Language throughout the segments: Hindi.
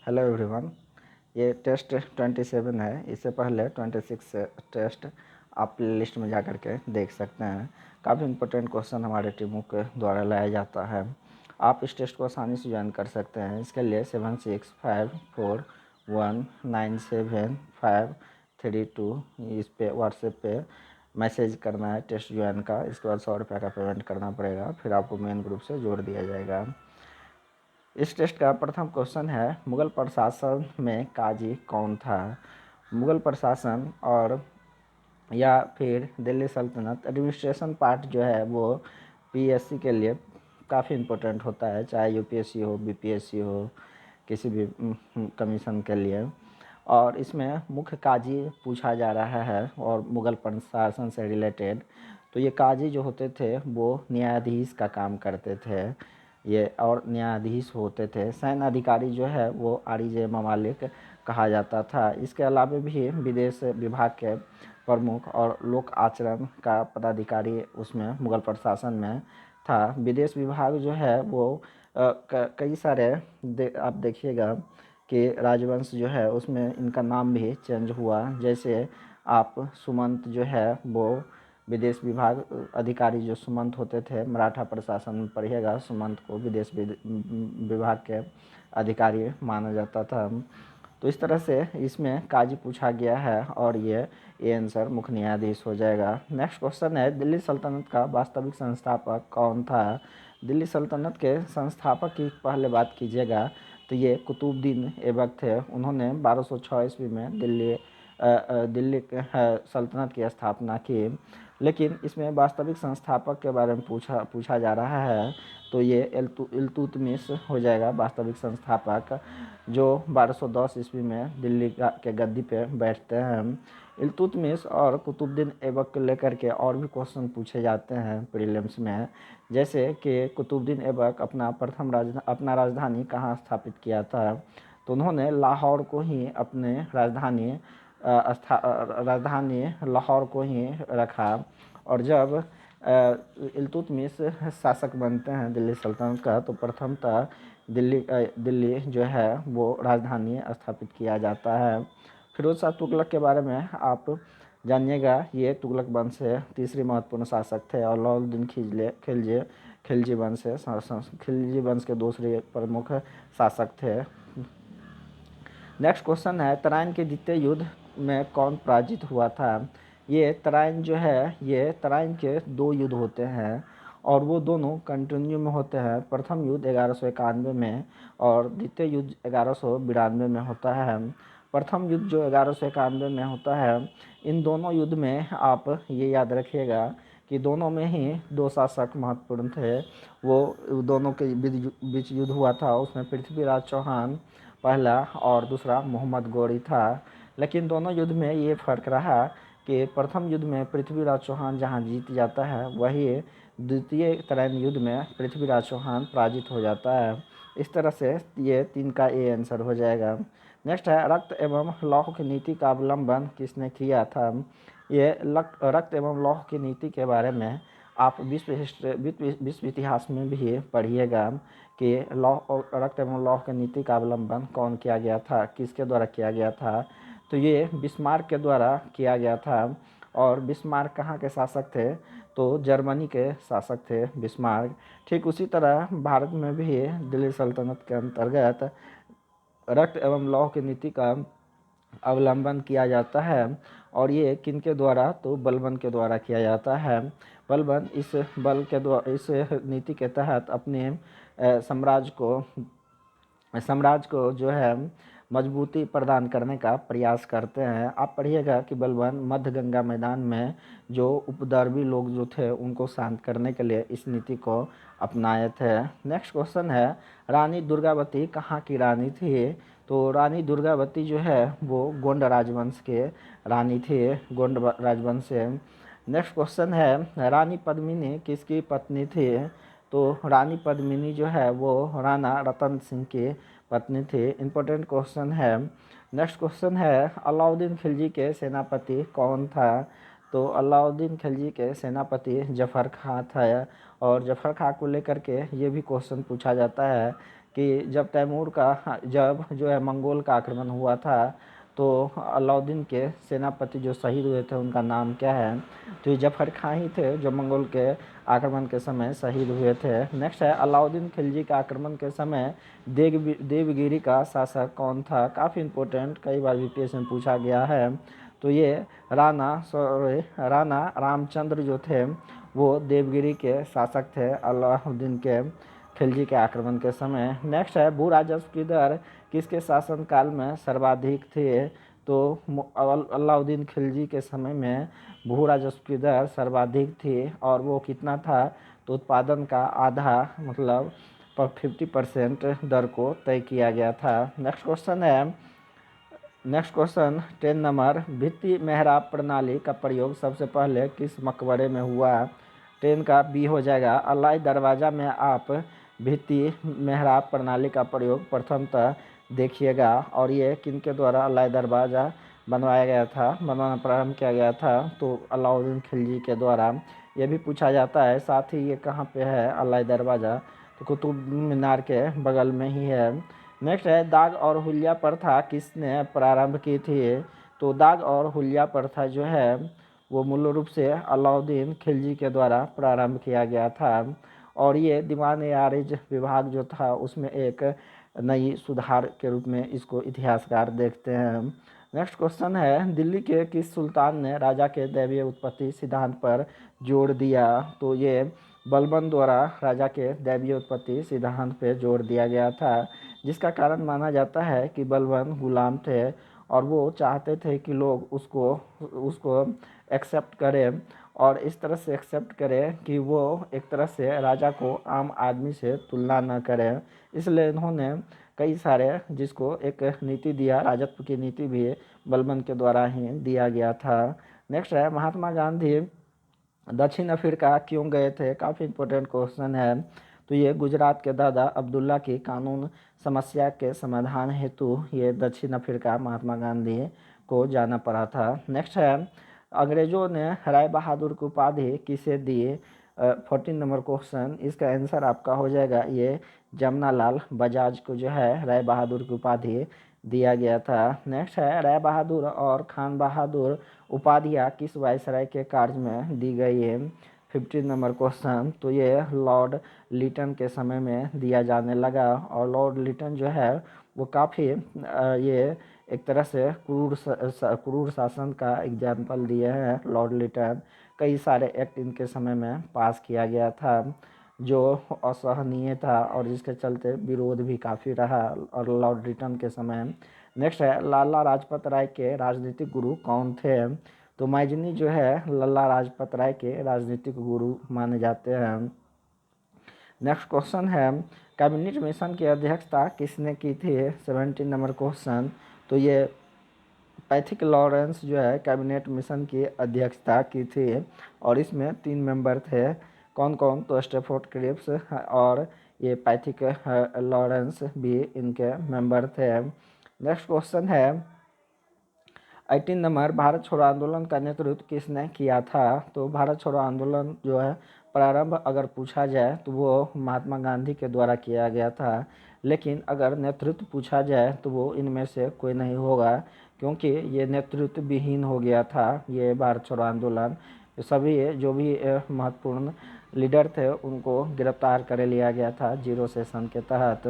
Hello everyone. ये टेस्ट 27 है। इससे पहले 26 टेस्ट आप प्ले लिस्ट में जा कर के देख सकते हैं। काफ़ी इंपॉर्टेंट क्वेश्चन हमारे टीमों के द्वारा लाया जाता है। आप इस टेस्ट को आसानी से ज्वाइन कर सकते हैं। इसके लिए 7654197532 इस पे व्हाट्सएप पे मैसेज करना है टेस्ट ज्वाइन का। इसके बाद 100 रुपये का पेमेंट करना पड़ेगा, फिर आपको मेन ग्रुप से जोड़ दिया जाएगा। इस टेस्ट का प्रथम क्वेश्चन है, मुगल प्रशासन में काजी कौन था? मुगल प्रशासन और या फिर दिल्ली सल्तनत एडमिनिस्ट्रेशन पार्ट जो है वो पीएससी के लिए काफ़ी इम्पोर्टेंट होता है, चाहे यूपीएससी हो, बीपीएससी हो, किसी भी कमीशन के लिए। और इसमें मुख्य काजी पूछा जा रहा है और मुगल प्रशासन से रिलेटेड। तो ये काजी जो होते थे वो न्यायाधीश का काम करते थे ये, और न्यायाधीश होते थे। सैन्य अधिकारी जो है वो आरिज़ ममालिक कहा जाता था। इसके अलावा भी विदेश विभाग के प्रमुख और लोक आचरण का पदाधिकारी उसमें मुगल प्रशासन में था। विदेश विभाग जो है वो कई सारे आप देखिएगा कि राजवंश जो है उसमें इनका नाम भी चेंज हुआ। जैसे आप सुमंत जो है वो विदेश विभाग अधिकारी जो सुमंत होते थे, मराठा प्रशासन में पढ़िएगा, सुमंत को विदेश विभाग के अधिकारी माना जाता था। तो इस तरह से इसमें काजी पूछा गया है और ये आंसर मुख्य न्यायाधीश हो जाएगा। नेक्स्ट क्वेश्चन है, दिल्ली सल्तनत का वास्तविक संस्थापक कौन था? दिल्ली सल्तनत के संस्थापक की पहले बात कीजिएगा तो ये कुतुबुद्दीन ऐबक थे। उन्होंने 1206 ईस्वी में दिल्ली सल्तनत की स्थापना की। लेकिन इसमें वास्तविक संस्थापक के बारे में पूछा जा रहा है, तो ये इल्तुतमिश हो जाएगा वास्तविक संस्थापक, जो 1210 ईस्वी में दिल्ली के गद्दी पे बैठते हैं। इल्तुतमिश और कुतुबुद्दीन ऐबक को लेकर के और भी क्वेश्चन पूछे जाते हैं प्रीलिम्स में। जैसे कि कुतुबुद्दीन ऐबक अपना राजधानी कहाँ स्थापित किया था? तो उन्होंने लाहौर को ही अपने राजधानी लाहौर को ही रखा। और जब इल्तुतमिश शासक बनते हैं दिल्ली सल्तनत का, तो प्रथमतः दिल्ली जो है वो राजधानी स्थापित किया जाता है। फिरोज शाह तुगलक के बारे में आप जानिएगा। ये तुगलक वंश से तीसरे महत्वपूर्ण शासक थे और अलाउद्दीन खिलजी वंश के दूसरे प्रमुख शासक थे। नेक्स्ट क्वेश्चन है, तराइन के द्वितीय युद्ध में कौन पराजित हुआ था? ये तराइन जो है, ये तराइन के 2 युद्ध होते हैं और वो दोनों कंटिन्यू में होते हैं। प्रथम युद्ध 1191 में और द्वितीय युद्ध 1192 में होता है। प्रथम युद्ध जो 1191 में होता है, इन दोनों युद्ध में आप ये याद रखिएगा कि दोनों में ही 2 शासक महत्वपूर्ण थे। वो दोनों के बीच युद्ध हुआ था। उसमें पृथ्वीराज चौहान पहला और दूसरा मोहम्मद गौरी था। लेकिन दोनों युद्ध में ये फ़र्क रहा कि प्रथम युद्ध में पृथ्वीराज चौहान जहां जीत जाता है, वही द्वितीय तराइन युद्ध में पृथ्वीराज चौहान पराजित हो जाता है। इस तरह से ये 3 का ए आंसर हो जाएगा। नेक्स्ट है, रक्त एवं लौह की नीति का अवलंबन किसने किया था? ये रक्त एवं लौह की नीति के बारे में आप विश्व इतिहास में भी पढ़िएगा कि रक्त एवं लौह की नीति का अवलंबन कौन किया गया था, किसके द्वारा किया गया था? तो ये बिस्मार्क के द्वारा किया गया था। और बिस्मार्क कहाँ के शासक थे? तो जर्मनी के शासक थे बिस्मार्क। ठीक उसी तरह भारत में भी दिल्ली सल्तनत के अंतर्गत रक्त एवं लौह की नीति का अवलंबन किया जाता है। और ये किनके द्वारा? तो बलबन के द्वारा किया जाता है। बलबन इस नीति के तहत अपने साम्राज्य को जो है मजबूती प्रदान करने का प्रयास करते हैं। आप पढ़िएगा कि बलबन मध्य गंगा मैदान में जो उपद्रवी लोग जो थे उनको शांत करने के लिए इस नीति को अपनाए थे। नेक्स्ट क्वेश्चन है, रानी दुर्गावती कहाँ की रानी थी? तो रानी दुर्गावती जो है वो गोंड राजवंश के रानी थी, गोंड राजवंश से। नेक्स्ट क्वेश्चन है, रानी पद्मिनी किसकी पत्नी थी? तो रानी पद्मिनी जो है वो राणा रतन सिंह की पत्नी थी। इम्पोर्टेंट क्वेश्चन है। नेक्स्ट क्वेश्चन है, अलाउद्दीन खिलजी के सेनापति कौन था? तो अलाउद्दीन खिलजी के सेनापति जफर खां था। और जफर खां को लेकर के ये भी क्वेश्चन पूछा जाता है कि जब तैमूर का जब जो है मंगोल का आक्रमण हुआ था तो अलाउद्दीन के सेनापति जो शहीद हुए थे उनका नाम क्या है? तो ये जफर खां ही थे जो मंगोल के आक्रमण के समय शहीद हुए थे। नेक्स्ट है अलाउद्दीन खिलजी के आक्रमण के समय देवगिरी का शासक कौन था? काफ़ी इंपॉर्टेंट, कई बार यूपीएससी में पूछा गया है। तो ये राणा रामचंद्र जो थे वो देवगिरी के शासक थे अलाउद्दीन के खिलजी के आक्रमण के समय। नेक्स्ट है भू राजस्व की दर किसके शासनकाल में सर्वाधिक थे? तो अलाउद्दीन खिलजी के समय में भू राजस्व की दर सर्वाधिक थी और वो कितना था? तो उत्पादन का आधा मतलब 50% दर को तय किया गया था। नेक्स्ट क्वेश्चन 10 नंबर, भित्ति मेहराब प्रणाली का प्रयोग सबसे पहले किस मकबरे में हुआ? 10 का बी हो जाएगा। अलाई दरवाज़ा में आप भित्ति मेहराब प्रणाली का प्रयोग प्रथमतः देखिएगा और ये किनके द्वारा अलाई दरवाज़ा बनवाना प्रारंभ किया गया था? तो अलाउद्दीन खिलजी के द्वारा। ये भी पूछा जाता है। साथ ही ये कहाँ पे है अलाई दरवाज़ा? तो कुतुब मीनार के बगल में ही है। नेक्स्ट है दाग और हुलिया प्रथा किसने प्रारंभ की थी? तो दाग और हुलिया प्रथा जो है वो मूल रूप से अलाउद्दीन खिलजी के द्वारा प्रारंभ किया गया था और ये दीवान-ए-आरिज विभाग जो था उसमें एक नई सुधार के रूप में इसको इतिहासकार देखते हैं। नेक्स्ट क्वेश्चन है दिल्ली के किस सुल्तान ने राजा के दैवीय उत्पत्ति सिद्धांत पर जोर दिया? तो ये बलबन द्वारा राजा के दैवीय उत्पत्ति सिद्धांत पे जोर दिया गया था, जिसका कारण माना जाता है कि बलबन गुलाम थे और वो चाहते थे कि लोग उसको एक्सेप्ट करें और इस तरह से एक्सेप्ट करें कि वो एक तरह से राजा को आम आदमी से तुलना न करें। इसलिए इन्होंने कई सारे जिसको एक नीति दिया, राजत्व की नीति भी बलबन के द्वारा ही दिया गया था। नेक्स्ट है महात्मा गांधी दक्षिण अफ्रीका क्यों गए थे? काफ़ी इंपॉर्टेंट क्वेश्चन है। तो ये गुजरात के दादा अब्दुल्ला की कानून समस्या के समाधान हेतु ये दक्षिण अफ्रीका महात्मा गांधी को जाना पड़ा था। नेक्स्ट है अंग्रेजों ने राय बहादुर की उपाधि किसे दी? 14 नंबर क्वेश्चन, इसका आंसर आपका हो जाएगा ये जमनालाल बजाज को जो है राय बहादुर की उपाधि दिया गया था। नेक्स्ट है राय बहादुर और खान बहादुर उपाधियाँ किस वायसराय के कार्य में दी गई है? 15 नंबर क्वेश्चन, तो ये लॉर्ड लिटन के समय में दिया जाने लगा और लॉर्ड लिटन जो है वो काफ़ी ये एक तरह से क्रूर शासन का एग्जाम्पल दिए हैं लॉर्ड लिटन। कई सारे एक्ट इनके समय में पास किया गया था जो असहनीय था और जिसके चलते विरोध भी काफ़ी रहा और लॉर्ड लिटन के समय। नेक्स्ट है लाला लाजपत राय के राजनीतिक गुरु कौन थे? तो मैजनी जो है लाला लाजपत राय के राजनीतिक गुरु माने जाते हैं। नेक्स्ट क्वेश्चन है कैबिनेट मिशन की अध्यक्षता किसने की थी? 17 नंबर क्वेश्चन, तो ये पैथिक लॉरेंस जो है कैबिनेट मिशन की अध्यक्षता की थी और इसमें 3 मेंबर थे। कौन कौन? तो स्टैफोर्ड क्रिप्स और ये पैथिक लॉरेंस भी इनके मेंबर थे। नेक्स्ट क्वेश्चन है 18 नंबर भारत छोड़ो आंदोलन का नेतृत्व किसने किया था? तो भारत छोड़ो आंदोलन जो है प्रारंभ अगर पूछा जाए तो वो महात्मा गांधी के द्वारा किया गया था, लेकिन अगर नेतृत्व पूछा जाए तो वो इनमें से कोई नहीं होगा क्योंकि ये नेतृत्व विहीन हो गया था ये भारत छोड़ो आंदोलन। सभी जो भी महत्वपूर्ण लीडर थे उनको गिरफ्तार कर लिया गया था 0 सेशन के तहत।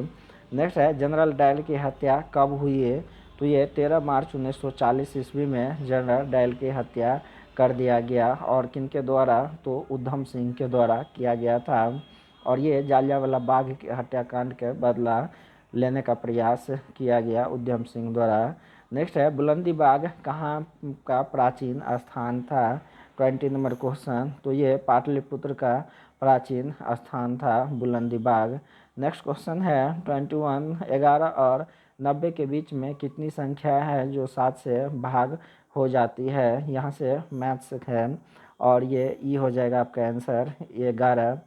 नेक्स्ट है जनरल डायल की हत्या कब हुई है? तो ये 13 मार्च 1940 ईस्वी में जनरल डायल की हत्या कर दिया गया और किनके द्वारा? तो उधम सिंह के द्वारा किया गया था और ये जालियांवाला बाग के हत्याकांड के बदला लेने का प्रयास किया गया उधम सिंह द्वारा। नेक्स्ट है बुलंदी बाग कहाँ का प्राचीन स्थान था? 20 नंबर क्वेश्चन, तो ये पाटलिपुत्र का प्राचीन स्थान था बुलंदी बाग। नेक्स्ट क्वेश्चन है 21 11 और 90 के बीच में कितनी संख्या है जो 7 से भाग हो जाती है? यहाँ से मैथ्स है और ये ई हो जाएगा आपका आंसर, ये 11।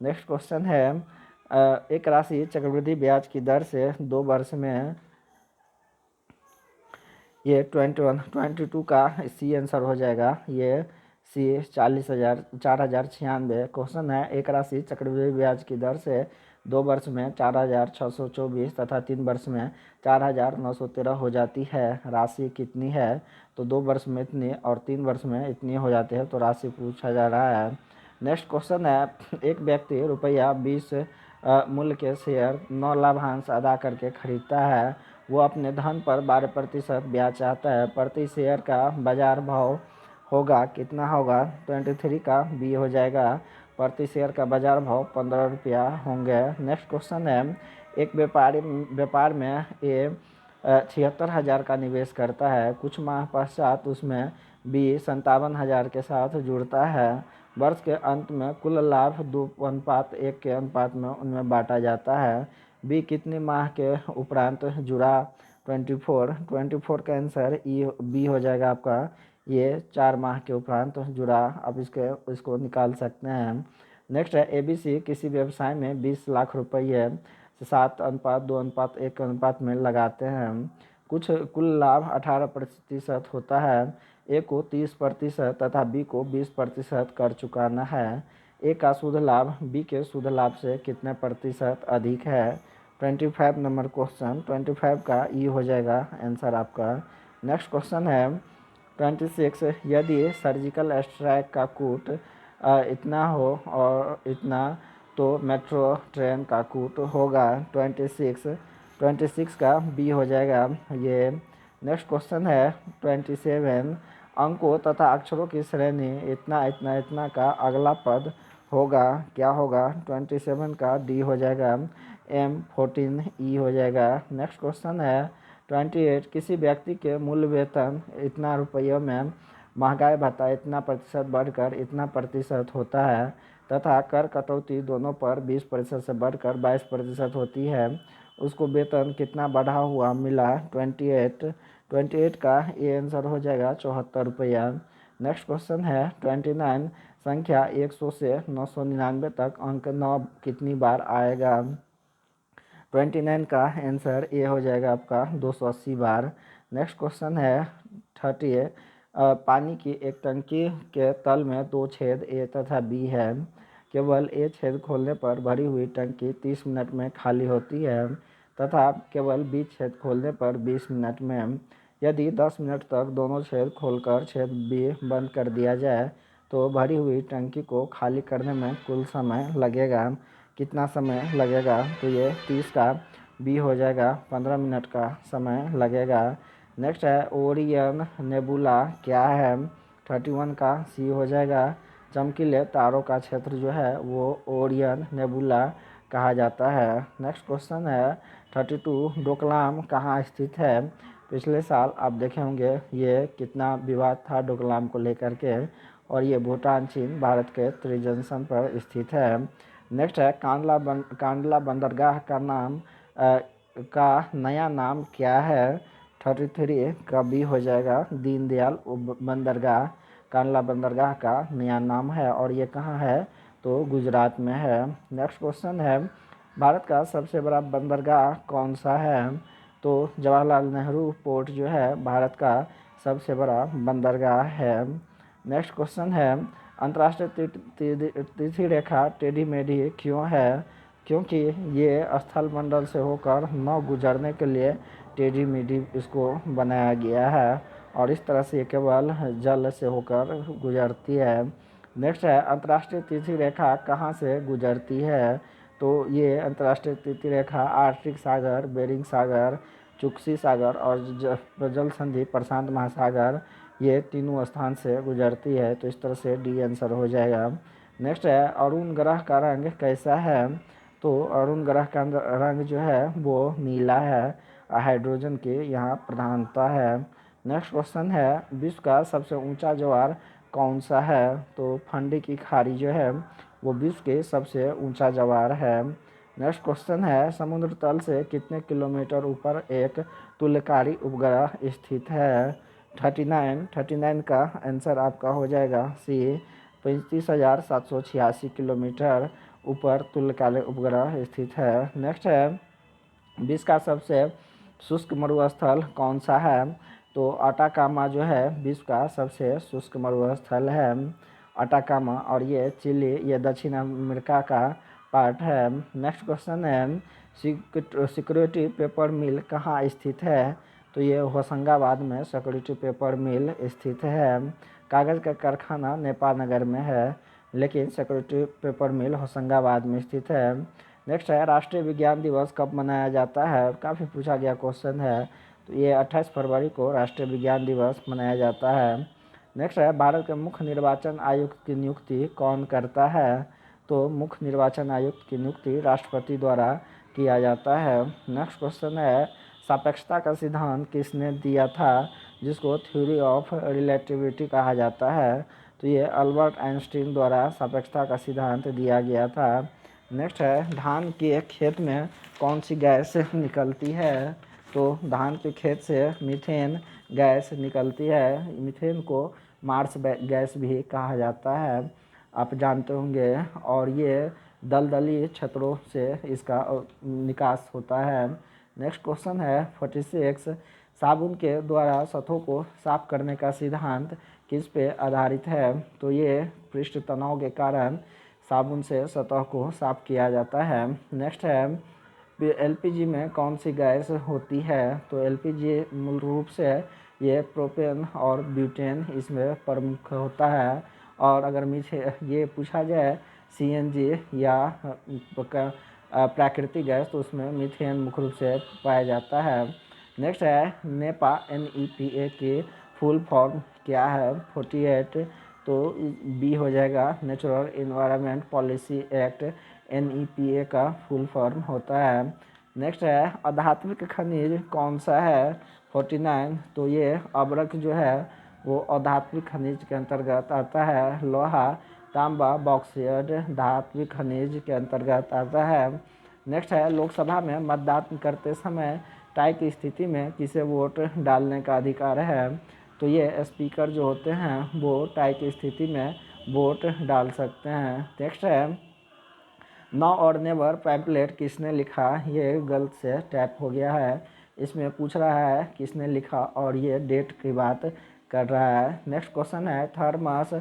नेक्स्ट क्वेश्चन है एक राशि चक्रवृद्धि ब्याज की दर से 2 वर्ष में ये 22 का सी आंसर हो जाएगा, ये सी 4,096। क्वेश्चन है एक राशि चक्रवृद्धि ब्याज की दर से 2 वर्ष में 4,624 तथा 3 वर्ष में 4,913 हो जाती है। राशि कितनी है? तो 2 वर्ष में इतनी और 3 वर्ष में इतनी हो जाती है। तो राशि पूछा जा रहा है। नेक्स्ट क्वेश्चन है, एक व्यक्ति रुपया 20 मूल्य के शेयर 9 लाभांश अदा करके खरीदता है। वो अपने धन पर 12% ब्याज चाहता है। प्रति शेयर का बाजार भाव होगा कितना होगा? 23 का बी हो जाएगा। प्रति शेयर का बाजार भाव 15 रुपया होंगे। नेक्स्ट क्वेश्चन है, एक व्यापार में ए 76,000 का निवेश करता है। कुछ माह पश्चात उसमें बी 57,000 के साथ जुड़ता है। वर्ष के अंत में कुल लाभ 2:1 के अनुपात में उनमें बांटा जाता है। बी कितने माह के उपरांत जुड़ा? 24 का आंसर बी हो जाएगा आपका। ये 4 माह के उपरांत जुड़ा। अब इसको निकाल सकते हैं। नेक्स्ट है, ABC किसी व्यवसाय में 20 लाख रुपये 7:2:1 अनुपात में लगाते हैं। कुल लाभ 18% होता है। ए को 30% तथा बी को 20% कर चुकाना है। ए का शुद्ध लाभ बी के शुद्ध लाभ से कितने प्रतिशत अधिक है? 25 नंबर क्वेश्चन, 25 का ई हो जाएगा आंसर आपका। नेक्स्ट क्वेश्चन है 26, यदि सर्जिकल स्ट्राइक का कूट इतना हो और इतना तो मेट्रो ट्रेन का कूट होगा। 26 का बी हो जाएगा ये। नेक्स्ट क्वेश्चन है 27, अंकों तथा अक्षरों की श्रेणी इतना इतना इतना का अगला पद होगा क्या होगा? 27 का डी हो जाएगा। M14 ई हो जाएगा। नेक्स्ट क्वेश्चन है 28, किसी व्यक्ति के मूल वेतन इतना रुपयों में महंगाई भत्ता इतना प्रतिशत बढ़कर इतना प्रतिशत होता है तथा कर कटौती दोनों पर 20% से बढ़कर 22% होती है। उसको वेतन कितना बढ़ा हुआ मिला? 28 का ये आंसर हो जाएगा 74 रुपया। नेक्स्ट क्वेश्चन है 29, संख्या 100 से 999 तक अंक 9 कितनी बार आएगा? 29 का आंसर ए हो जाएगा आपका 280 बार। नेक्स्ट क्वेश्चन है 30, पानी की एक टंकी के तल में 2 छेद ए तथा बी है। केवल ए छेद खोलने पर भरी हुई टंकी 30 मिनट में खाली होती है तथा केवल बी छेद खोलने पर 20 मिनट में। यदि 10 मिनट तक दोनों छेद खोलकर छेद बी बंद कर दिया जाए तो भरी हुई टंकी को खाली करने में कुल समय लगेगा कितना समय लगेगा? तो ये 30 का बी हो जाएगा, 15 मिनट का समय लगेगा। नेक्स्ट है ओरियन नेबुला क्या है? 31 का सी हो जाएगा। चमकीले तारों का क्षेत्र जो है वो ओरियन नेबुला कहा जाता है। नेक्स्ट क्वेश्चन है 32, डोकलाम कहाँ स्थित है? पिछले साल आप देखे होंगे ये कितना विवाद था डोकलाम को लेकर के, और ये भूटान चीन भारत के त्रिजंक्शन पर स्थित है। नेक्स्ट है कांडला बंदरगाह का नया नाम क्या है? 33 का बी हो जाएगा, दीनदयाल बंदरगाह कांडला बंदरगाह का नया नाम है और ये कहाँ है? तो गुजरात में है। नेक्स्ट क्वेश्चन है भारत का सबसे बड़ा बंदरगाह कौन सा है? तो जवाहरलाल नेहरू पोर्ट जो है भारत का सबसे बड़ा बंदरगाह है। नेक्स्ट क्वेश्चन है अंतर्राष्ट्रीय तिथि रेखा टेढ़ी मेढ़ी क्यों है? क्योंकि ये स्थल मंडल से होकर न गुजरने के लिए टेढ़ी मेढ़ी इसको बनाया गया है और इस तरह से केवल जल से होकर गुजरती है। नेक्स्ट है अंतर्राष्ट्रीय तिथि रेखा कहाँ से गुजरती है? तो ये अंतर्राष्ट्रीय तिथि रेखा आर्कटिक सागर, बेरिंग सागर, चुक्सी सागर और जल संधि प्रशांत महासागर, ये तीनों स्थान से गुजरती है। तो इस तरह से डी आंसर हो जाएगा। नेक्स्ट है अरुण ग्रह का रंग कैसा है? तो अरुण ग्रह का रंग जो है वो नीला है, हाइड्रोजन की यहाँ प्रधानता है। नेक्स्ट क्वेश्चन है विश्व का सबसे ऊंचा ज्वार कौन सा है? तो फंडी की खाड़ी जो है वो विश्व के सबसे ऊंचा ज्वार है। नेक्स्ट क्वेश्चन है समुद्र तल से कितने किलोमीटर ऊपर एक तुल्यकारी उपग्रह स्थित है? 39 का आंसर आपका हो जाएगा सी, 35,786 किलोमीटर ऊपर तुल्यकारी उपग्रह स्थित है। नेक्स्ट है विश्व का सबसे शुष्क मरुस्थल कौन सा है? तो अटाकामा जो है विश्व का सबसे शुष्क मरुस्थल है, अटाकामा, और ये चिली, ये दक्षिण अमेरिका का पार्ट है। नेक्स्ट क्वेश्चन है सिक्योरिटी पेपर मिल कहाँ स्थित है? तो ये होशंगाबाद में सिक्योरिटी पेपर मिल स्थित है। कागज़ का कारखाना नेपाल नगर में है, लेकिन सिक्योरिटी पेपर मिल होशंगाबाद में स्थित है। नेक्स्ट है राष्ट्रीय विज्ञान दिवस कब मनाया जाता है? काफ़ी पूछा गया क्वेश्चन है। तो ये 28 फरवरी को राष्ट्रीय विज्ञान दिवस मनाया जाता है। नेक्स्ट है भारत के मुख्य निर्वाचन आयुक्त की नियुक्ति कौन करता है? तो मुख्य निर्वाचन आयुक्त की नियुक्ति राष्ट्रपति द्वारा किया जाता है। नेक्स्ट क्वेश्चन है सापेक्षता का सिद्धांत किसने दिया था, जिसको थ्योरी ऑफ रिलेटिविटी कहा जाता है? तो ये अल्बर्ट आइंस्टीन द्वारा सापेक्षता का सिद्धांत दिया गया था। नेक्स्ट है धान के खेत में कौन सी गैस निकलती है? तो धान के खेत से मीथेन गैस निकलती है। मीथेन को मार्स गैस भी कहा जाता है, आप जानते होंगे। और ये दलदली क्षेत्रों से इसका निकास होता है। नेक्स्ट क्वेश्चन है 46 साबुन के द्वारा सतहों को साफ करने का सिद्धांत किस पे आधारित है? तो ये पृष्ठ तनाव के कारण साबुन से सतह को साफ किया जाता है। नेक्स्ट है एलपीजी में कौन सी गैस होती है? तो एलपीजी मूल रूप से ये प्रोपेन और ब्यूटेन इसमें प्रमुख होता है। और अगर मुझे ये पूछा जाए सीएनजी या प्राकृतिक गैस, तो उसमें मीथेन मुख्य रूप से पाया जाता है। नेक्स्ट है नेपा NEPA की फुल फॉर्म क्या है? 48, तो बी हो जाएगा natural environment policy act. NEPA का फुल फॉर्म होता है। नेक्स्ट है आध्यात्मिक खनिज कौन सा है? 49, तो ये अब्रक जो है वो आध्यात्मिक खनिज के अंतर्गत आता है। लोहा, तांबा, बॉक्साइट धात्विक खनिज के अंतर्गत आता है। नेक्स्ट है लोकसभा में मतदान करते समय टाई की स्थिति में किसे वोट डालने का अधिकार है? तो ये स्पीकर जो होते हैं वो टाई की स्थिति में वोट डाल सकते हैं। नेक्स्ट है नो और नेवर पैम्पलेट किसने लिखा? ये गलत से टैप हो गया है। इसमें पूछ रहा है किसने लिखा और ये डेट की बात कर रहा है। नेक्स्ट क्वेश्चन है थर्मस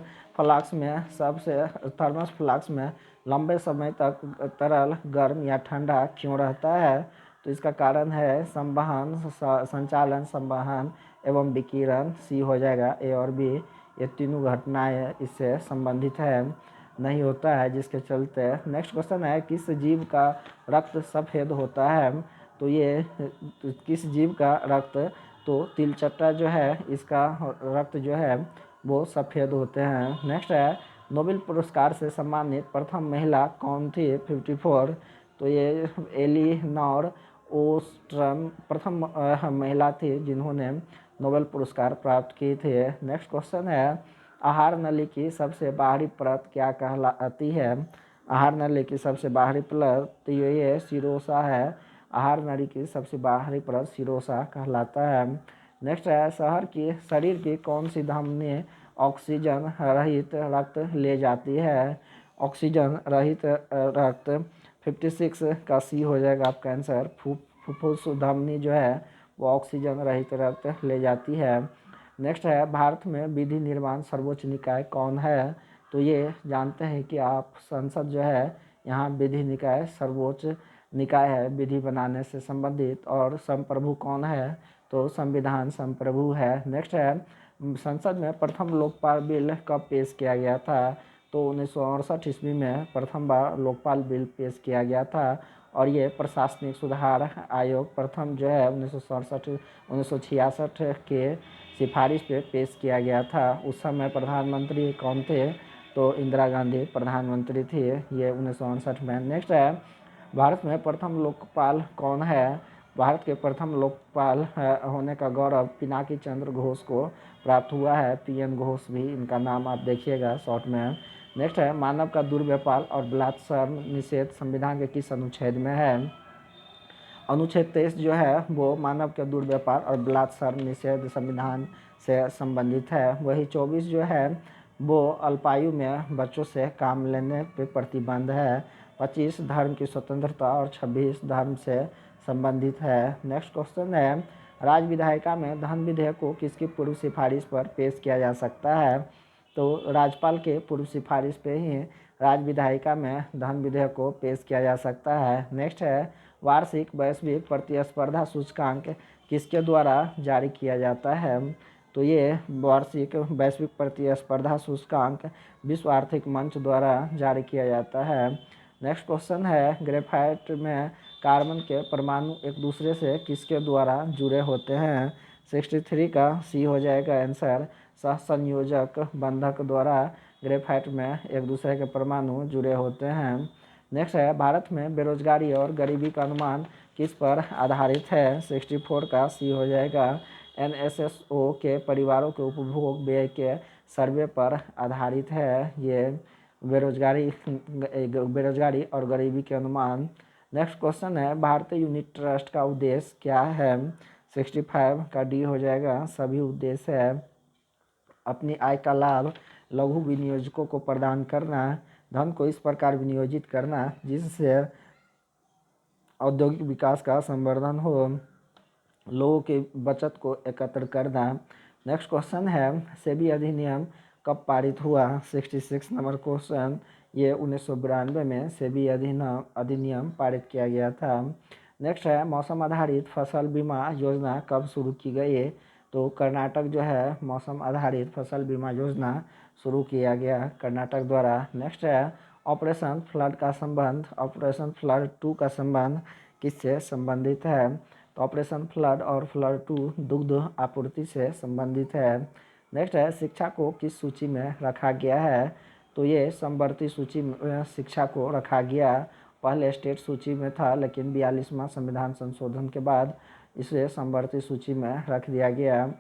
फ्लास्क में लंबे समय तक तरल गर्म या ठंडा क्यों रहता है? तो इसका कारण है संवहन, संचालन, संवहन एवं विकिरण। सी हो जाएगा, ए और बी ये तीनों घटनाएं इससे संबंधित है, नहीं होता है, जिसके चलते। नेक्स्ट क्वेश्चन है किस जीव का रक्त सफ़ेद होता है? तो ये किस जीव का रक्त? तो तिलचट्टा जो है इसका रक्त जो है वो सफ़ेद होते हैं। नेक्स्ट है नोबेल पुरस्कार से सम्मानित प्रथम महिला कौन थी? 54, तो ये एलिनोर ओस्ट्रम प्रथम महिला थी जिन्होंने नोबेल पुरस्कार प्राप्त किए थे। नेक्स्ट क्वेश्चन है आहार नली की सबसे बाहरी परत क्या कहलाती है? आहार नली की सबसे बाहरी परत ये सिरोसा है। आहार नली की सबसे बाहरी परत सिरोसा कहलाता है। नेक्स्ट है शरीर की कौन सी धमनी ऑक्सीजन रहित रक्त ले जाती है? ऑक्सीजन रहित रक्त 56 का सी हो जाएगा आपका आंसर। फुफ्फुस धमनी जो है वो ऑक्सीजन रहित रक्त ले जाती है। नेक्स्ट है भारत में विधि निर्माण सर्वोच्च निकाय कौन है? तो ये जानते हैं कि आप संसद जो है यहाँ विधि निकाय सर्वोच्च निकाय है विधि बनाने से संबंधित। और संप्रभु कौन है? तो संविधान संप्रभु है। नेक्स्ट है संसद में प्रथम लोकपाल बिल कब पेश किया गया था? तो 1968 ईस्वी में प्रथम बार लोकपाल बिल पेश किया गया था। और ये प्रशासनिक सुधार आयोग प्रथम जो है 1966 के सिफारिश पे पेश किया गया था। उस समय प्रधानमंत्री कौन थे? तो इंदिरा गांधी प्रधानमंत्री थी ये 1968 में। नेक्स्ट है भारत में प्रथम लोकपाल कौन है? भारत के प्रथम लोकपाल होने का गौरव पिनाकी चंद्र घोष को प्राप्त हुआ है। PN घोष भी इनका नाम आप देखिएगा शॉर्ट में। नेक्स्ट है मानव का दुर्व्यापार और बलात्कार निषेध संविधान के किस अनुच्छेद में है? अनुच्छेद 23 जो है वो मानव के दुर्व्यापार और बलात्कार निषेध संविधान से संबंधित है। वही 24 जो है वो अल्पायु में बच्चों से काम लेने पे प्रतिबंध है। 25 धर्म की स्वतंत्रता और 26 धर्म से संबंधित है। नेक्स्ट क्वेश्चन है राज्य विधायिका में धन विधेयक को किसकी पूर्व सिफारिश पर पेश किया जा सकता है? तो राज्यपाल के पूर्व सिफारिश पे ही राज्य विधायिका में धन विधेयक को पेश किया जा सकता है। नेक्स्ट है वार्षिक वैश्विक प्रतिस्पर्धा सूचकांक किसके द्वारा जारी किया जाता है? तो ये वार्षिक वैश्विक प्रतिस्पर्धा सूचकांक विश्व आर्थिक मंच द्वारा जारी किया जाता है। नेक्स्ट क्वेश्चन है ग्रेफाइट में कार्बन के परमाणु एक दूसरे से किसके द्वारा जुड़े होते हैं? 63 का सी हो जाएगा आंसर। सहसंयोजक बंधक द्वारा ग्रेफाइट में एक दूसरे के परमाणु जुड़े होते हैं। नेक्स्ट है भारत में बेरोजगारी और गरीबी का अनुमान किस पर आधारित है? 64 का सी हो जाएगा। NSSO के परिवारों के उपभोग व्यय के सर्वे पर आधारित है ये बेरोजगारी और गरीबी के अनुमान। नेक्स्ट क्वेश्चन है भारतीय यूनिट ट्रस्ट का उद्देश्य क्या है? 65 का डी हो जाएगा। सभी उद्देश्य है अपनी आय का लाभ लघु विनियोजकों को प्रदान करना, धन को इस प्रकार विनियोजित करना जिससे औद्योगिक विकास का संवर्धन हो, लोगों की बचत को एकत्र करना। नेक्स्ट क्वेश्चन है सेबी अधिनियम कब पारित हुआ? 66 नंबर क्वेश्चन। ये 1992 में सेबी अधिनियम पारित किया गया था। नेक्स्ट है मौसम आधारित फसल बीमा योजना कब शुरू की गई? तो कर्नाटक जो है मौसम आधारित फसल बीमा योजना शुरू किया गया कर्नाटक द्वारा। नेक्स्ट है ऑपरेशन फ्लड का संबंध ऑपरेशन फ्लड 2 का संबंध किससे संबंधित है? तो ऑपरेशन फ्लड और फ्लड 2 दुग्ध आपूर्ति से संबंधित है। नेक्स्ट है शिक्षा को किस सूची में रखा गया है? तो ये समवर्ती सूची में शिक्षा को रखा गया। पहले स्टेट सूची में था लेकिन 42वां संविधान संशोधन के बाद इसे समवर्ती सूची में रख दिया गया।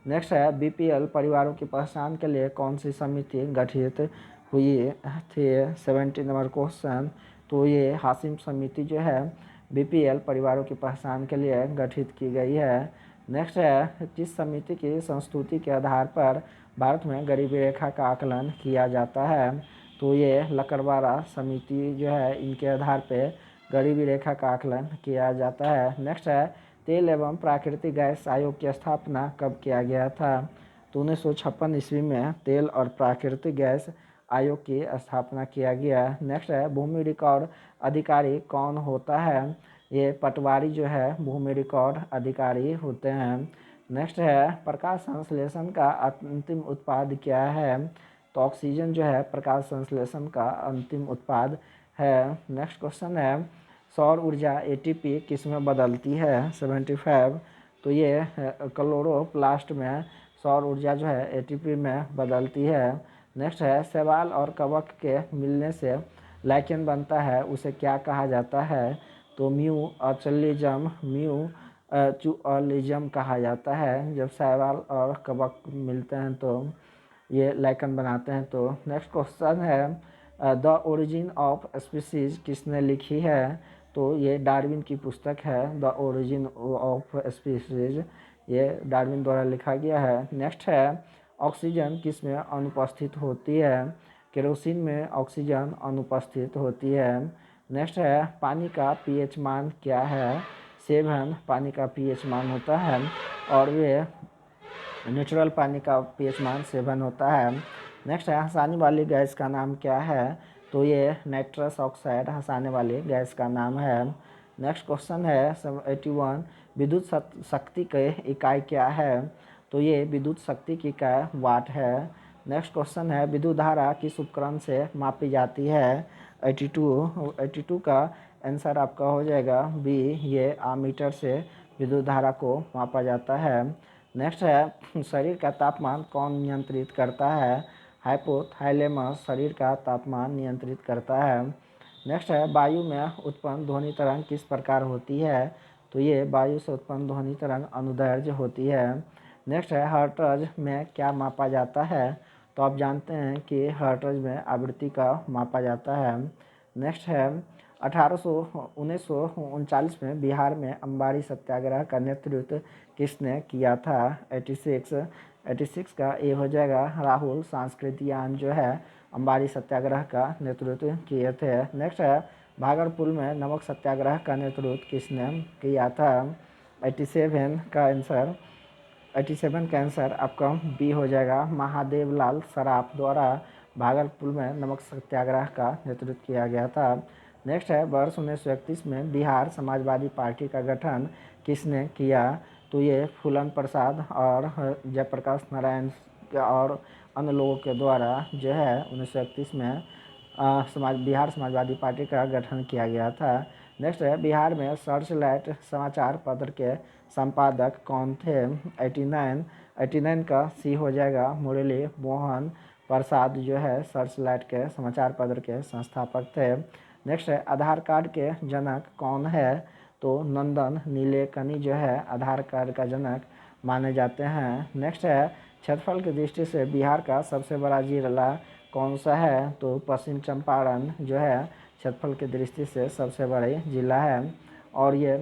नेक्स्ट है BPL परिवारों की पहचान के लिए कौन सी समिति गठित हुई थी? 70 नंबर क्वेश्चन। तो ये हाशिम समिति जो है BPL परिवारों की पहचान के लिए गठित की गई है। नेक्स्ट है किस समिति की संस्तुति के आधार पर भारत में गरीबी रेखा का आकलन किया जाता है? तो ये लकड़वारा समिति जो है इनके आधार पर गरीबी रेखा का आकलन किया जाता है। नेक्स्ट है तेल एवं प्राकृतिक गैस आयोग की स्थापना कब किया गया था? तो 1956 ईस्वी में तेल और प्राकृतिक गैस आयोग की स्थापना किया गया। नेक्स्ट है भूमि रिकॉर्ड अधिकारी कौन होता है? ये पटवारी जो है भूमि रिकॉर्ड अधिकारी होते हैं। नेक्स्ट है प्रकाश संश्लेषण का अंतिम उत्पाद क्या है? तो ऑक्सीजन जो है प्रकाश संश्लेषण का अंतिम उत्पाद है। नेक्स्ट क्वेश्चन है सौर ऊर्जा ATP किस में बदलती है? 75। तो ये क्लोरोप्लास्ट में सौर ऊर्जा जो है ATP में बदलती है। नेक्स्ट है शैवाल और कवक के मिलने से लाइकेन बनता है उसे क्या कहा जाता है? तो म्यूचुअलिज्म कहा जाता है। जब शैवाल और कवक मिलते हैं तो ये लाइकेन बनाते हैं। तो नेक्स्ट क्वेश्चन है द ओरिजिन ऑफ स्पीसीज किसने लिखी है? तो ये डार्विन की पुस्तक है द ओरिजिन ऑफ स्पीसीज, ये डार्विन द्वारा लिखा गया है। नेक्स्ट है ऑक्सीजन किस में अनुपस्थित होती है? केरोसिन में ऑक्सीजन अनुपस्थित होती है। नेक्स्ट है पानी का pH मान क्या है? 7 पानी का pH मान होता है और वे नेचुरल पानी का pH मान 7 होता है। नेक्स्ट है हंसाने वाली गैस का नाम क्या है? तो ये नाइट्रस ऑक्साइड हंसाने वाली गैस का नाम है। नेक्स्ट क्वेश्चन है 81 विद्युत शक्ति की इकाई क्या है? तो ये विद्युत शक्ति की इकाई वाट है। नेक्स्ट क्वेश्चन है विद्युत धारा किस उपकरण से मापी जाती है? 82 का आंसर आपका हो जाएगा बी, ये आमीटर से विद्युत धारा को मापा जाता है। नेक्स्ट है शरीर का तापमान कौन नियंत्रित करता है? हाइपोथैलेमस शरीर का तापमान नियंत्रित करता है। नेक्स्ट है वायु में उत्पन्न ध्वनि तरंग किस प्रकार होती है? तो ये वायु से उत्पन्न ध्वनि तरंग अनुदैर्ध्य होती है। नेक्स्ट है हर्ट्ज में क्या मापा जाता है? तो आप जानते हैं कि हर्ट्ज में आवृत्ति का मापा जाता है। नेक्स्ट है 1939 में बिहार में अंबारी सत्याग्रह का नेतृत्व किसने किया था? 86 का ए हो जाएगा राहुल सांस्कृतियान जो है अंबारी सत्याग्रह का नेतृत्व किए थे। नेक्स्ट है भागलपुर में नमक सत्याग्रह का नेतृत्व किसने किया था? 87 का आंसर आपका बी हो जाएगा महादेव लाल सराफ द्वारा भागलपुर में नमक सत्याग्रह का नेतृत्व किया गया था। नेक्स्ट है वर्ष 1931 में बिहार समाजवादी पार्टी का गठन किसने किया? तो ये फूलन प्रसाद और जयप्रकाश नारायण और अन्य लोगों के द्वारा जो है 1931 में बिहार समाजवादी पार्टी का गठन किया गया था। नेक्स्ट है बिहार में सर्चलाइट समाचार पत्र के संपादक कौन थे? 89 का सी हो जाएगा मुरली मोहन प्रसाद जो है सर्चलाइट के समाचार पत्र के संस्थापक थे। नेक्स्ट है आधार कार्ड के जनक कौन है? तो नंदन नीलेकनी जो है आधार कार्ड का जनक माने जाते हैं। नेक्स्ट है क्षेत्रफल की दृष्टि से बिहार का सबसे बड़ा जिला कौन सा है? तो पश्चिम चंपारण जो है क्षेत्रफल की दृष्टि से सबसे बड़ा जिला है और ये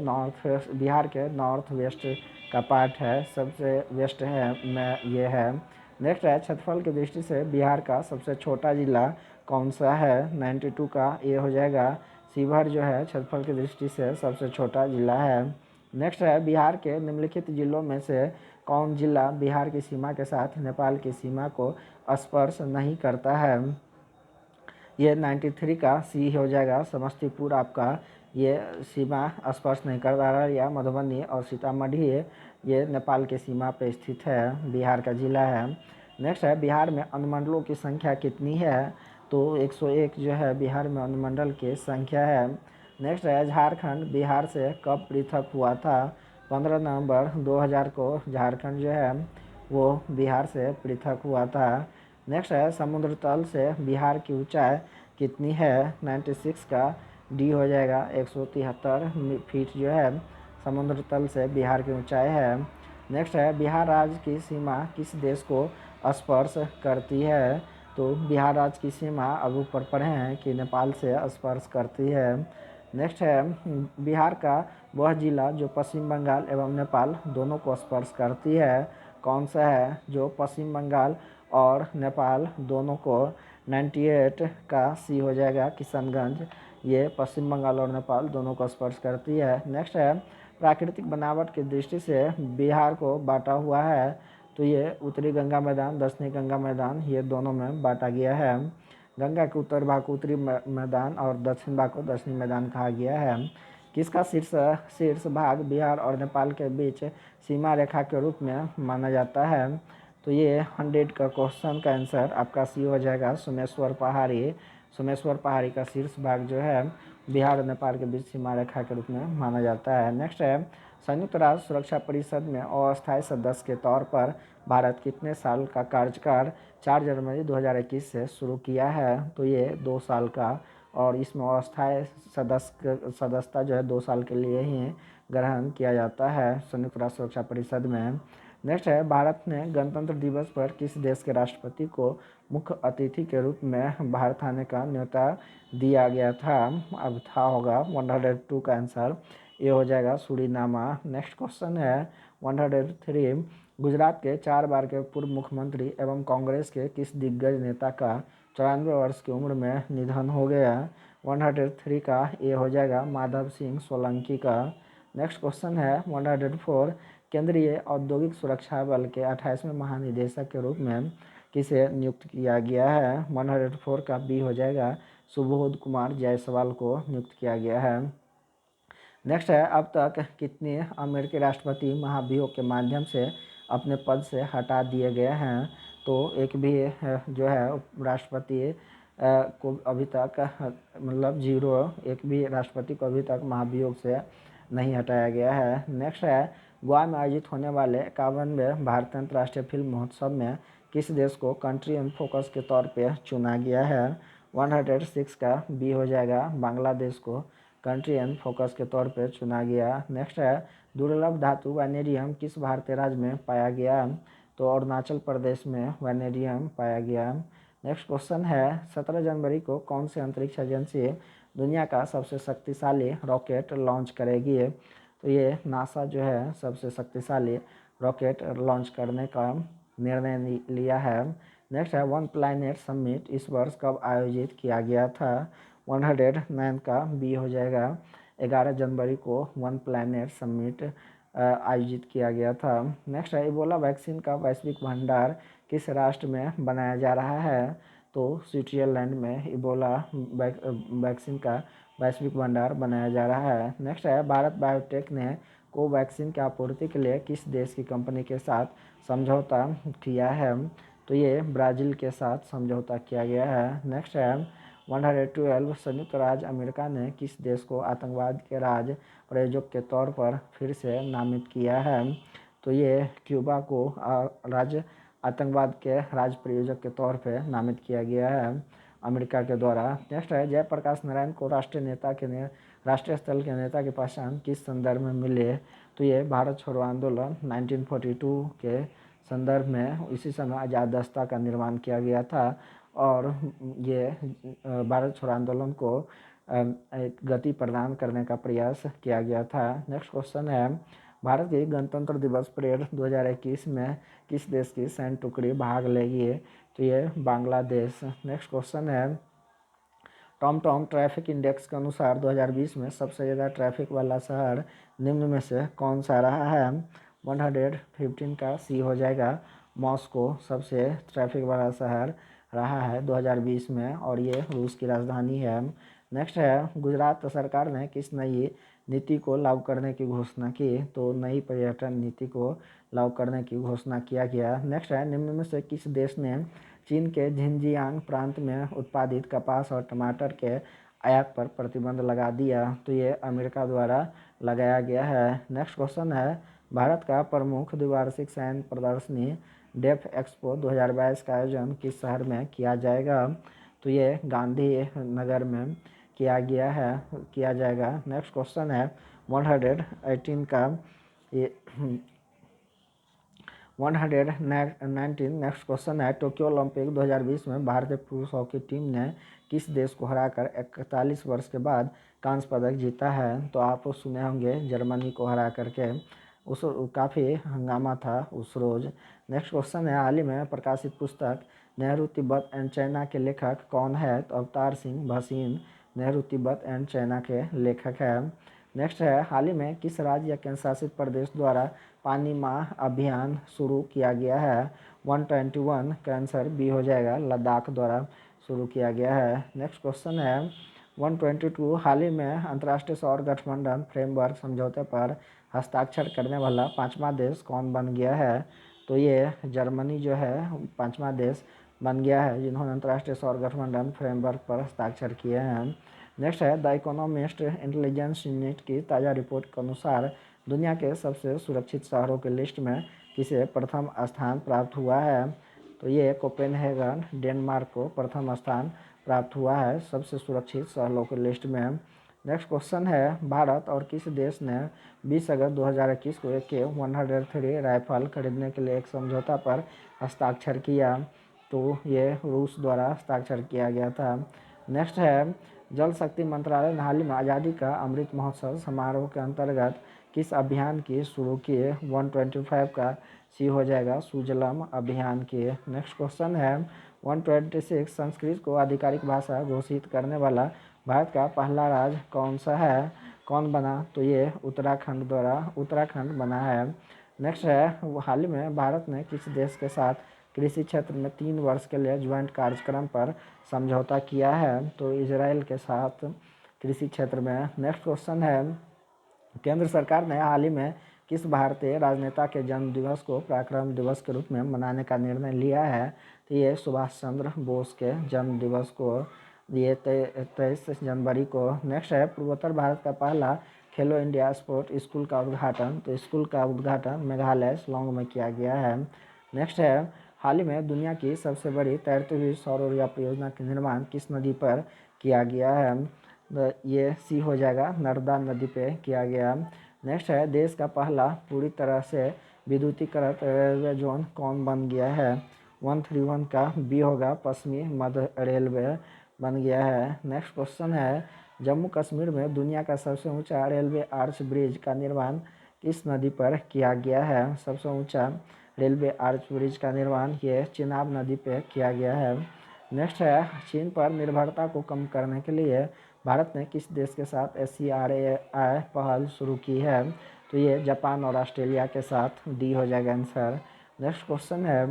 बिहार के नॉर्थ वेस्ट का पार्ट है, सबसे वेस्ट है में ये है। नेक्स्ट है क्षेत्रफल की दृष्टि से बिहार का सबसे छोटा जिला कौन सा है? 92 का ये हो जाएगा शिवहर जो है क्षेत्रफल की दृष्टि से सबसे छोटा जिला है। नेक्स्ट है बिहार के निम्नलिखित जिलों में से कौन जिला बिहार की सीमा के साथ नेपाल की सीमा को स्पर्श नहीं करता है? ये 93 का सी हो जाएगा समस्तीपुर आपका ये सीमा स्पर्श नहीं करता है, या मधुबनी और सीतामढ़ी ये नेपाल के सीमा पर स्थित है, बिहार का जिला है। नेक्स्ट है बिहार में अनुमंडलों की संख्या कितनी है? तो 101 जो है बिहार में अनुमंडल की संख्या है। नेक्स्ट है झारखंड बिहार से कब पृथक हुआ था? 15 नवंबर 2000 को झारखंड जो है वो बिहार से पृथक हुआ था। नेक्स्ट है समुद्र तल से बिहार की ऊंचाई कितनी है? 96 का डी हो जाएगा 173 फीट जो है समुद्र तल से बिहार की ऊंचाई है। नेक्स्ट है बिहार राज्य की सीमा किस देश को स्पर्श करती है? तो बिहार राज्य की सीमा अब ऊपर पढ़े हैं कि नेपाल से स्पर्श करती है। नेक्स्ट है बिहार का वह जिला जो पश्चिम बंगाल एवं नेपाल दोनों को स्पर्श करती है कौन सा है? जो पश्चिम बंगाल और नेपाल दोनों को 98 का सी हो जाएगा किशनगंज, ये पश्चिम बंगाल और नेपाल दोनों को स्पर्श करती है। नेक्स्ट है प्राकृतिक बनावट की दृष्टि से बिहार को बांटा हुआ है, तो ये उत्तरी गंगा मैदान दक्षिणी गंगा मैदान ये दोनों में बांटा गया है। गंगा के उत्तर भाग को उत्तरी मैदान और दक्षिण भाग को दक्षिणी मैदान कहा गया है। किसका शीर्ष भाग बिहार और नेपाल के बीच सीमा रेखा के रूप में माना जाता है? तो ये 100 का क्वेश्चन का आंसर आपका सी हो जाएगा सोमेश्वर पहाड़ी। सोमेश्वर पहाड़ी का शीर्ष भाग जो है बिहार और नेपाल के बीच सीमा रेखा के रूप में माना जाता है। नेक्स्ट है संयुक्त राष्ट्र सुरक्षा परिषद में अस्थायी सदस्य के तौर पर भारत कितने साल का कार्यकाल 4 जनवरी 2021 से शुरू किया है? तो ये 2 साल का, और इसमें अस्थायी सदस्यता जो है 2 साल के लिए ही ग्रहण किया जाता है संयुक्त राष्ट्र सुरक्षा परिषद में। नेक्स्ट है भारत ने गणतंत्र दिवस पर किस देश के राष्ट्रपति को मुख्य अतिथि के रूप में भारत आने का न्योता दिया गया था? अब था होगा 102 का आंसर ये हो जाएगा सूरीनामा। नेक्स्ट क्वेश्चन है 103 गुजरात के 4 बार के पूर्व मुख्यमंत्री एवं कांग्रेस के किस दिग्गज नेता का 94 वर्ष की उम्र में निधन हो गया? 103 का ये हो जाएगा माधव सिंह सोलंकी का। नेक्स्ट क्वेश्चन है 104 केंद्रीय औद्योगिक सुरक्षा बल के 28वें महानिदेशक के रूप में किसे नियुक्त किया गया है? 104 का बी हो जाएगा सुबोध कुमार जायसवाल को नियुक्त किया गया है। नेक्स्ट है अब तक कितने अमेरिकी राष्ट्रपति महाभियोग के माध्यम से अपने पद से हटा दिए गए हैं? तो एक भी जो है राष्ट्रपति को अभी तक मतलब 0, एक भी राष्ट्रपति को अभी तक महाभियोग से नहीं हटाया गया है। नेक्स्ट है गोवा में आयोजित होने वाले 51वें भारतीय अंतर्राष्ट्रीय फिल्म महोत्सव में किस देश को कंट्री इन फोकस के तौर पे चुना गया है? 106 का बी हो जाएगा बांग्लादेश को कंट्री एंड फोकस के तौर पर चुना गया। नेक्स्ट है दुर्लभ धातु वैनेडियम किस भारतीय राज्य में पाया गया? तो अरुणाचल प्रदेश में वैनेडियम पाया गया। नेक्स्ट क्वेश्चन है 17 जनवरी को कौन सी अंतरिक्ष एजेंसी दुनिया का सबसे शक्तिशाली रॉकेट लॉन्च करेगी? तो ये नासा जो है सबसे शक्तिशाली रॉकेट लॉन्च करने का निर्णय लिया है। नेक्स्ट है वन प्लैनेट समिट इस वर्ष कब आयोजित किया गया था? 109 का बी हो जाएगा 11 जनवरी को वन प्लैनेट समिट आयोजित किया गया था। नेक्स्ट है इबोला वैक्सीन का वैश्विक भंडार किस राष्ट्र में बनाया जा रहा है? तो स्विट्जरलैंड में इबोला वैक्सीन का वैश्विक भंडार बनाया जा रहा है। नेक्स्ट है, भारत बायोटेक ने कोवैक्सीन की आपूर्ति के लिए किस देश की कंपनी के साथ समझौता किया है? तो ये ब्राज़ील के साथ समझौता किया गया है। नेक्स्ट है, 112 संयुक्त राज्य अमेरिका ने किस देश को आतंकवाद के राज प्रायोजक के तौर पर फिर से नामित किया है? तो ये क्यूबा को राज्य आतंकवाद के राज प्रायोजक के तौर पर नामित किया गया है अमेरिका के द्वारा। नेक्स्ट है, जयप्रकाश नारायण को राष्ट्रीय स्थल के नेता की पहचान किस संदर्भ में मिली? तो ये भारत छोड़ो आंदोलन 1942 के संदर्भ में इसी समय आज़ाद दस्ता का निर्माण किया गया था और ये भारत छोड़ो आंदोलन को एक गति प्रदान करने का प्रयास किया गया था। नेक्स्ट क्वेश्चन है, भारत की गणतंत्र दिवस परेड 2021 में किस देश की सैन्य टुकड़ी भाग लेगी? तो ये बांग्लादेश। नेक्स्ट क्वेश्चन है, टॉम ट्रैफिक इंडेक्स के अनुसार 2020 में सबसे ज़्यादा ट्रैफिक वाला शहर निम्न में से कौन सा रहा है? 115 का सी हो जाएगा। मॉस्को सबसे ट्रैफिक वाला शहर रहा है 2020 में और ये रूस की राजधानी है। नेक्स्ट है, गुजरात सरकार ने किस नई नीति को लागू करने की घोषणा की? तो नई पर्यटन नीति को लागू करने की घोषणा किया गया। नेक्स्ट है, निम्न में से किस देश ने चीन के झिंजियांग प्रांत में उत्पादित कपास और टमाटर के आयात पर प्रतिबंध लगा दिया? तो ये अमेरिका द्वारा लगाया गया है। नेक्स्ट क्वेश्चन है, भारत का प्रमुख द्विवार्षिक सैन्य प्रदर्शनी डेफ एक्सपो 2022 का आयोजन किस शहर में किया जाएगा? तो ये गांधी नगर में किया जाएगा। नेक्स्ट क्वेश्चन है, 118 का ये 119 नेक्स्ट क्वेश्चन है, टोक्यो ओलंपिक 2020 में भारतीय पुरुष हॉकी टीम ने किस देश को हराकर 41 वर्ष के बाद कांस्य पदक जीता है? तो आप सुने होंगे जर्मनी को हरा करके उस काफ़ी हंगामा था उस रोज़। नेक्स्ट क्वेश्चन है, हाल ही में प्रकाशित पुस्तक नेहरू तिब्बत एंड चाइना के लेखक कौन है? तो अवतार सिंह भसीन नेहरू तिब्बत एंड चाइना के लेखक है। नेक्स्ट है, हाल ही में किस राज्य या केंद्र शासित प्रदेश द्वारा पानी माह अभियान शुरू किया गया है? 121 का आंसर बी हो जाएगा, लद्दाख द्वारा शुरू किया गया है। नेक्स्ट क्वेश्चन है, 122 हाल ही में अंतर्राष्ट्रीय सौर गठबंधन फ्रेमवर्क समझौते पर हस्ताक्षर करने वाला पांचवा देश कौन बन गया है? तो ये जर्मनी जो है पांचवा देश बन गया है जिन्होंने अंतर्राष्ट्रीय सौर गठबंधन फ्रेमवर्क पर हस्ताक्षर किए हैं। नेक्स्ट है, द इकोनॉमिस्ट इंटेलिजेंस यूनिट की ताज़ा रिपोर्ट के अनुसार दुनिया के सबसे सुरक्षित शहरों की लिस्ट में किसे प्रथम स्थान प्राप्त हुआ है? तो ये कोपेनहेगन डेनमार्क को प्रथम स्थान प्राप्त हुआ है सबसे सुरक्षित शहरों की लिस्ट में। नेक्स्ट क्वेश्चन है, भारत और किस देश ने 20 अगस्त 2021 को AK-103 राइफल खरीदने के लिए एक समझौता पर हस्ताक्षर किया? तो ये रूस द्वारा हस्ताक्षर किया गया था। नेक्स्ट है, जल शक्ति मंत्रालय ने हाल ही में आज़ादी का अमृत महोत्सव समारोह के अंतर्गत किस अभियान की शुरू किए? 125 का सी हो जाएगा, सुजलम अभियान की। नेक्स्ट क्वेश्चन है, 126 संस्कृत को आधिकारिक भाषा घोषित करने वाला भारत का पहला राज्य कौन सा है? कौन बना? तो ये उत्तराखंड बना है। नेक्स्ट है, हाल ही में भारत ने किस देश के साथ कृषि क्षेत्र में 3 वर्ष के लिए ज्वाइंट कार्यक्रम पर समझौता किया है? तो इजराइल के साथ कृषि क्षेत्र में। नेक्स्ट क्वेश्चन है, केंद्र सरकार ने हाल ही में किस भारतीय राजनेता के जन्म दिवस को पराक्रम दिवस के रूप में मनाने का निर्णय लिया है? तो ये सुभाष चंद्र बोस के जन्म दिवस को, ये 23 जनवरी को। नेक्स्ट है, पूर्वोत्तर भारत का पहला खेलो इंडिया स्पोर्ट स्कूल का उद्घाटन, तो स्कूल का उद्घाटन मेघालय शिलोंग में किया गया है। नेक्स्ट है, हाल ही में दुनिया की सबसे बड़ी तैरती हुई सौर ऊर्जा परियोजना का निर्माण किस नदी पर किया गया है? ये सी हो जाएगा, नर्मदा नदी पे किया गया। नेक्स्ट है, देश का पहला पूरी तरह से विद्युतीकृत रेलवे जोन कौन बन गया है? 131 का बी होगा, पश्चिमी मध्य रेलवे बन गया है। नेक्स्ट क्वेश्चन है, जम्मू कश्मीर में दुनिया का सबसे ऊंचा रेलवे आर्च ब्रिज का निर्माण किस नदी पर किया गया है? सबसे ऊंचा रेलवे आर्च ब्रिज का निर्माण ये चिनाब नदी पे किया गया है। नेक्स्ट है, चीन पर निर्भरता को कम करने के लिए भारत ने किस देश के साथ SCRAI पहल शुरू की है? तो ये जापान और ऑस्ट्रेलिया के साथ डी हो जाएगा आंसर। नेक्स्ट क्वेश्चन है,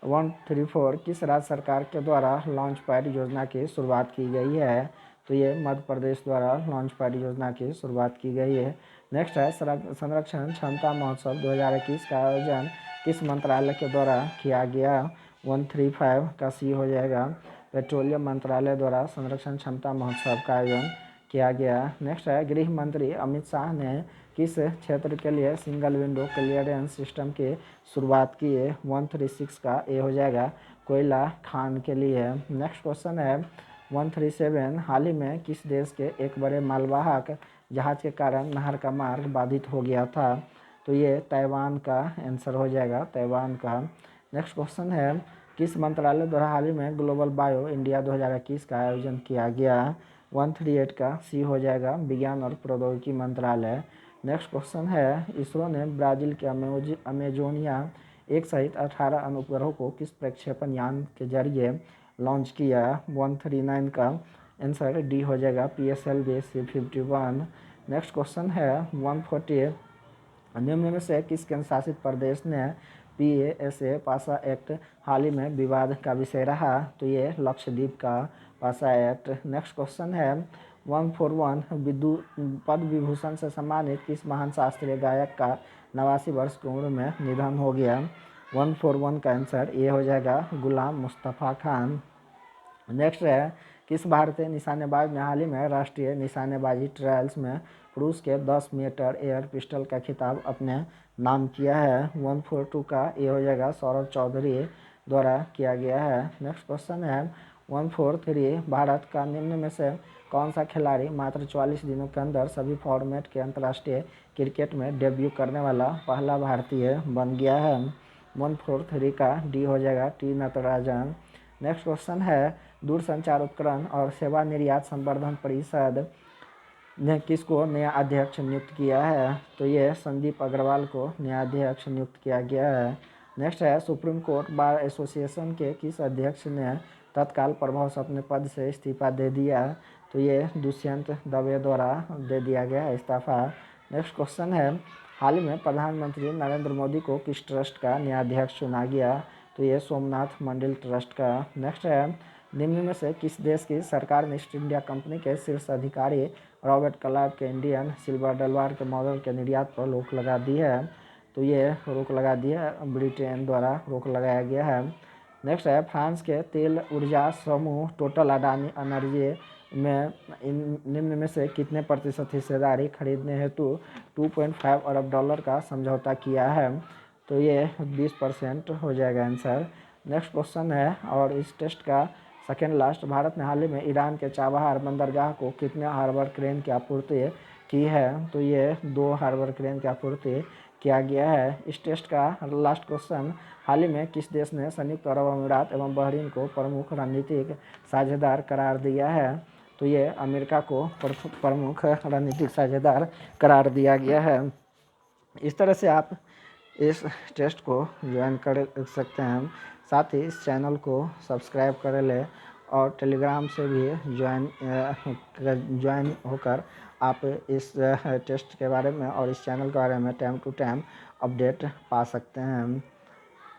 134 किस राज्य सरकार के द्वारा लॉन्च पैड योजना की शुरुआत की गई है? तो ये मध्य प्रदेश द्वारा लॉन्च पैड योजना की शुरुआत की गई है। नेक्स्ट है संरक्षण क्षमता महोत्सव 2021 का आयोजन किस मंत्रालय के द्वारा किया गया? 135 का सी हो जाएगा। पेट्रोलियम मंत्रालय द्वारा संरक्षण क्षमता महोत्सव का आयोजन किया गया। नेक्स्ट है गृह मंत्री अमित शाह ने किस क्षेत्र के लिए सिंगल विंडो क्लियरेंस सिस्टम की शुरुआत की है? 136 का ए हो जाएगा। कोयला खान के लिए। नेक्स्ट क्वेश्चन है 137 हाल ही में किस देश के एक बड़े मालवाहक जहाज के कारण नहर का मार्ग बाधित हो गया था? तो ये ताइवान का आंसर हो जाएगा, ताइवान का। नेक्स्ट क्वेश्चन है किस मंत्रालय द्वारा हाल ही में ग्लोबल बायो इंडिया 2021 का आयोजन किया गया? 138 का सी हो जाएगा, विज्ञान और प्रौद्योगिकी मंत्रालय। नेक्स्ट क्वेश्चन है इसरो ने ब्राज़ील के अमेजोनिया 1 सहित 18 अन्य उपग्रहों को किस प्रक्षेपण यान के जरिए लॉन्च किया? 139 का आंसर डी हो जाएगा, PSLV C-51। नेक्स्ट क्वेश्चन है 140 निम्न में से किस केंद्र शासित प्रदेश ने PASA पासा एक्ट हाल ही में विवाद का विषय रहा? तो ये लक्षद्वीप का पासा एक्ट। नेक्स्ट क्वेश्चन है 141 पद्म विभूषण से सम्मानित किस महान शास्त्रीय गायक का 89 वर्ष की उम्र में निधन हो गया? 141 का आंसर ये हो जाएगा, गुलाम मुस्तफ़ा खान। नेक्स्ट है किस भारतीय निशानेबाज ने हाल ही में राष्ट्रीय निशानेबाजी ट्रायल्स में पुरुष के 10 मीटर एयर पिस्टल का खिताब अपने नाम किया है? 142 का ये हो जाएगा, सौरभ चौधरी द्वारा किया गया है। नेक्स्ट क्वेश्चन है 143 भारत का निम्न में से कौन सा खिलाड़ी मात्र 44 दिनों के अंदर सभी फॉर्मेट के अंतर्राष्ट्रीय क्रिकेट में डेब्यू करने वाला पहला भारतीय बन गया है? 143 का डी हो जाएगा, टी नटराजन। नेक्स्ट क्वेश्चन है दूरसंचार उपकरण और सेवा निर्यात संवर्धन परिषद ने किसको नया अध्यक्ष नियुक्त किया है? तो ये संदीप अग्रवाल को नया अध्यक्ष नियुक्त किया गया है। नेक्स्ट है सुप्रीम कोर्ट बार एसोसिएशन के किस अध्यक्ष ने तत्काल प्रभाव से अपने पद से इस्तीफा दे दिया? तो ये दुष्यंत दवे द्वारा दे दिया गया इस्तीफा। नेक्स्ट क्वेश्चन है हाल ही में प्रधानमंत्री नरेंद्र मोदी को किस ट्रस्ट का नया अध्यक्ष चुना गया? तो ये सोमनाथ मंदिर ट्रस्ट का। नेक्स्ट है निम्न में से किस देश की सरकार ने ईस्ट इंडिया कंपनी के शीर्ष अधिकारी रॉबर्ट क्लाइव के इंडियन सिल्वर डलवार के मॉडल के निर्यात पर रोक लगा दी है? तो ये रोक लगा दी है, ब्रिटेन द्वारा रोक लगाया गया है। नेक्स्ट है फ्रांस के तेल ऊर्जा समूह टोटल अडानी एनर्जी में निम्न में से कितने प्रतिशत हिस्सेदारी खरीदने हेतु 2.5 अरब डॉलर का समझौता किया है? तो ये 20% हो जाएगा आंसर। नेक्स्ट क्वेश्चन है और इस टेस्ट का सेकेंड लास्ट, भारत ने हाल ही में ईरान के चाबहार बंदरगाह को कितने हार्बर क्रेन की आपूर्ति की है? तो ये 2 हार्बर क्रेन की आपूर्ति किया गया है। इस टेस्ट का लास्ट क्वेश्चन, हाल ही में किस देश ने संयुक्त अरब अमीरात एवं बहरीन को प्रमुख रणनीतिक साझेदार करार दिया है? तो ये अमेरिका को प्रमुख रणनीतिक साझेदार करार दिया गया है। इस तरह से आप इस टेस्ट को ज्वाइन कर सकते हैं। साथ ही इस चैनल को सब्सक्राइब कर ले और टेलीग्राम से भी ज्वाइन होकर आप इस टेस्ट के बारे में और इस चैनल के बारे में टाइम टू टाइम अपडेट पा सकते हैं।